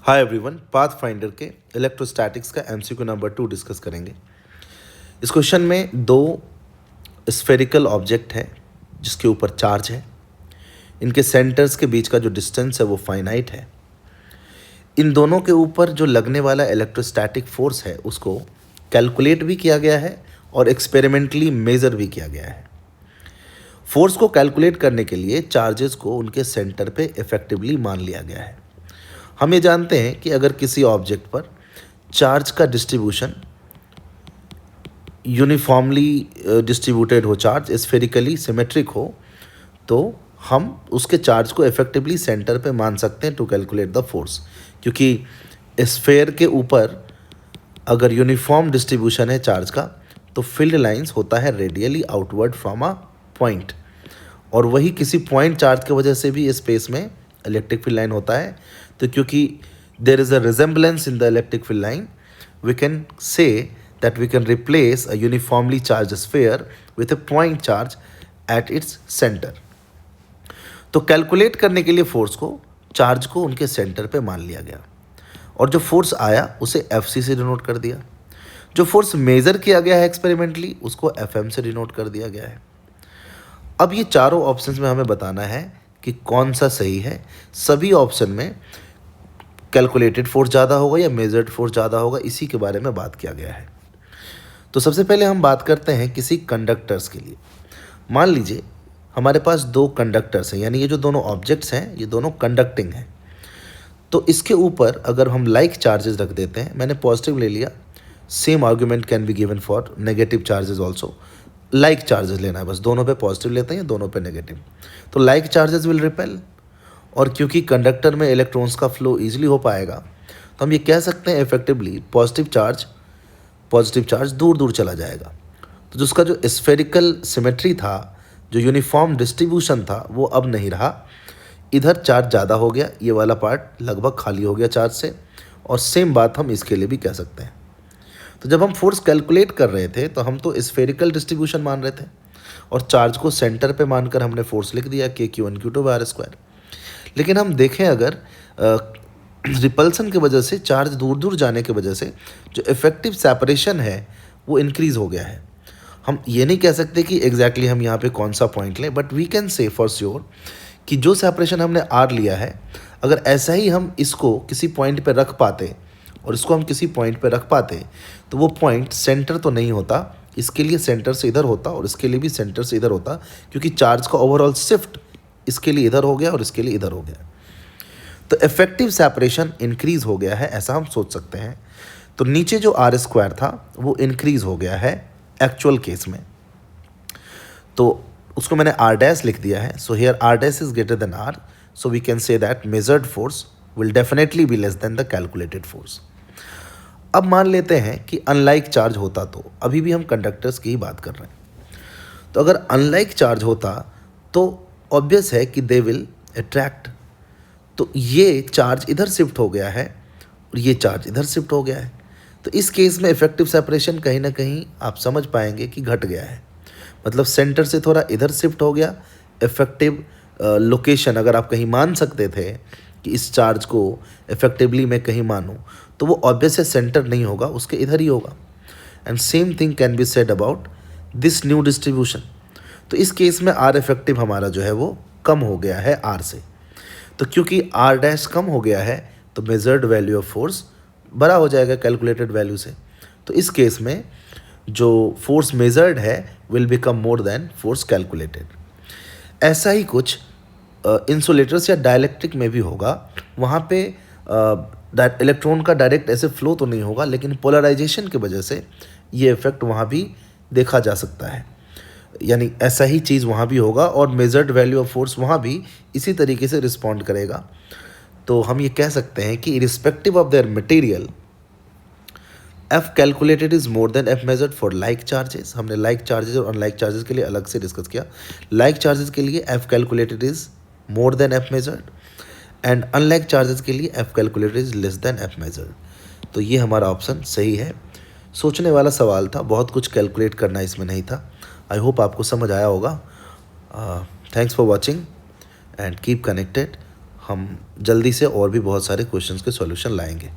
Hi everyone, pathfinder के electrostatics का MCQ number 2 discuss करेंगे। इस क्वेश्चन में दो स्फेरिकल ऑब्जेक्ट है जिसके ऊपर चार्ज है। इनके सेंटर्स के बीच का जो डिस्टेंस है वो फाइनाइट है। इन दोनों के ऊपर जो लगने वाला इलेक्ट्रोस्टैटिक फोर्स है उसको कैलकुलेट भी किया गया है और एक्सपेरिमेंटली मेज़र भी किया गया है। फोर्स को कैलकुलेट करने के लिए चार्जेस को उनके सेंटर पे इफेक्टिवली मान लिया गया है। हम ये जानते हैं कि अगर किसी ऑब्जेक्ट पर चार्ज का डिस्ट्रीब्यूशन यूनिफॉर्मली डिस्ट्रीब्यूटेड हो, चार्ज स्फेरिकली सिमेट्रिक हो, तो हम उसके चार्ज को इफेक्टिवली सेंटर पे मान सकते हैं टू कैलकुलेट द फोर्स। क्योंकि स्फेयर के ऊपर अगर यूनिफॉर्म डिस्ट्रीब्यूशन है चार्ज का तो फील्ड लाइंस होता है radially outward from a point, और वही किसी पॉइंट चार्ज की वजह से भी स्पेस में इलेक्ट्रिक फील्ड लाइन होता है। तो क्योंकि there is a resemblance in the electric field line, we can say that we can replace a uniformly charge sphere with a point charge at its centre. तो calculate करने के लिए force को, charge को उनके सेंटर पे मान लिया गया और जो फोर्स आया उसे एफसी से डिनोट कर दिया। जो फोर्स मेजर किया गया है एक्सपेरिमेंटली उसको एफएम से डिनोट कर दिया गया है। अब ये चारों ऑप्शंस में हमें बताना है कि कौन सा सही है। सभी ऑप्शन में कैलकुलेटेड फोर्स ज़्यादा होगा या मेजर्ड फोर्स ज़्यादा होगा, इसी के बारे में बात किया गया है। तो सबसे पहले हम बात करते हैं किसी कंडक्टर्स के लिए। मान लीजिए हमारे पास दो कंडक्टर्स हैं, यानी ये जो दोनों ऑब्जेक्ट्स हैं ये दोनों कंडक्टिंग हैं। तो इसके ऊपर अगर हम लाइक चार्जेस रख देते हैं, मैंने पॉजिटिव ले लिया, same argument can be given for negative charges also. Like charges लेना है, बस दोनों पे पॉजिटिव लेते हैं, दोनों पे नेगेटिव। तो लाइक चार्जेस विल रिपेल, और क्योंकि कंडक्टर में इलेक्ट्रॉन्स का फ्लो ईजिली हो पाएगा तो हम ये कह सकते हैं इफेक्टिवली पॉजिटिव चार्ज दूर दूर चला जाएगा। तो जिसका जो स्फेरिकल सिमेट्री था, जो यूनिफॉर्म डिस्ट्रीब्यूशन था, वो अब नहीं रहा। इधर चार्ज ज़्यादा हो गया, ये वाला पार्ट लगभग खाली हो गया चार्ज से, और सेम बात हम इसके लिए भी कह सकते हैं। तो जब हम फोर्स कैलकुलेट कर रहे थे तो हम तो स्फेरिकल डिस्ट्रीब्यूशन मान रहे थे और चार्ज को सेंटर पे मानकर हमने फोर्स लिख दिया Q1Q2/r²। लेकिन हम देखें अगर रिपल्सन की वजह से, चार्ज दूर दूर जाने की वजह से जो इफेक्टिव सेपरेशन है वो इंक्रीज़ हो गया है। हम ये नहीं कह सकते कि एग्जैक्टली हम यहाँ पे कौन सा पॉइंट लें, but we can say for sure कि जो सेपरेशन हमने आर लिया है, अगर ऐसा ही हम इसको किसी पॉइंट पे रख पाते और इसको हम किसी पॉइंट पे रख पाते तो वो पॉइंट सेंटर तो नहीं होता, इसके लिए सेंटर से इधर होता और इसके लिए भी सेंटर से इधर होता, क्योंकि चार्ज का ओवरऑल शिफ्ट इसके लिए इधर हो गया और इसके लिए इधर हो गया। तो इफेक्टिव सेपरेशन इंक्रीज हो गया है, ऐसा हम सोच सकते हैं। तो नीचे जो r² था वो इंक्रीज हो गया है एक्चुअल केस में, तो उसको मैंने r' लिख दिया है। So here r' is greater than r, so we can say that measured force will definitely be less than the calculated force. अब मान लेते हैं कि अनलाइक चार्ज होता, तो अभी भी हम कंडक्टर्स की ही बात कर रहे हैं। तो अगर अनलाइक चार्ज होता तो ऑब्वियस है कि दे विल अट्रैक्ट। तो ये चार्ज इधर शिफ्ट हो गया है और ये चार्ज इधर शिफ्ट हो गया है, तो इस केस में इफेक्टिव सेपरेशन कहीं ना कहीं आप समझ पाएंगे कि घट गया है। मतलब सेंटर से थोड़ा इधर शिफ्ट हो गया। इफेक्टिव लोकेशन अगर आप कहीं मान सकते थे कि इस चार्ज को इफेक्टिवली मैं कहीं मानूं, तो वो ऑब्वियस है सेंटर नहीं होगा, उसके इधर ही होगा। And same thing can be said about this new distribution. तो इस केस में आर इफेक्टिव हमारा जो है वो कम हो गया है आर से। तो क्योंकि r' कम हो गया है तो मेजर्ड वैल्यू ऑफ फोर्स बड़ा हो जाएगा कैलकुलेटेड वैल्यू से। तो इस केस में जो फोर्स मेजर्ड है will become more than force calculated. ऐसा ही कुछ इंसुलेटर्स या डाइलेक्ट्रिक में भी होगा। वहाँ पे इलेक्ट्रॉन का डायरेक्ट ऐसे फ्लो तो नहीं होगा, लेकिन पोलराइजेशन की वजह से ये इफेक्ट वहाँ भी देखा जा सकता है। यानी ऐसा ही चीज़ वहाँ भी होगा और मेजर्ड वैल्यू ऑफ फोर्स वहाँ भी इसी तरीके से रिस्पॉन्ड करेगा। तो हम ये कह सकते हैं कि irrespective of their material, F calculated is more than F measured for like charges. हमने लाइक चार्जेस और अनलाइक चार्जेस के लिए अलग से डिस्कस किया। लाइक चार्जेस के लिए F calculated is more than F measured, and unlike charges के लिए F calculated is less than F measured. तो ये हमारा ऑप्शन सही है। सोचने वाला सवाल था, बहुत कुछ कैलकुलेट करना इसमें नहीं था। आई होप आपको समझ आया होगा। Thanks for watching and keep connected. हम जल्दी से और भी बहुत सारे क्वेश्चंस के सॉल्यूशन लाएंगे।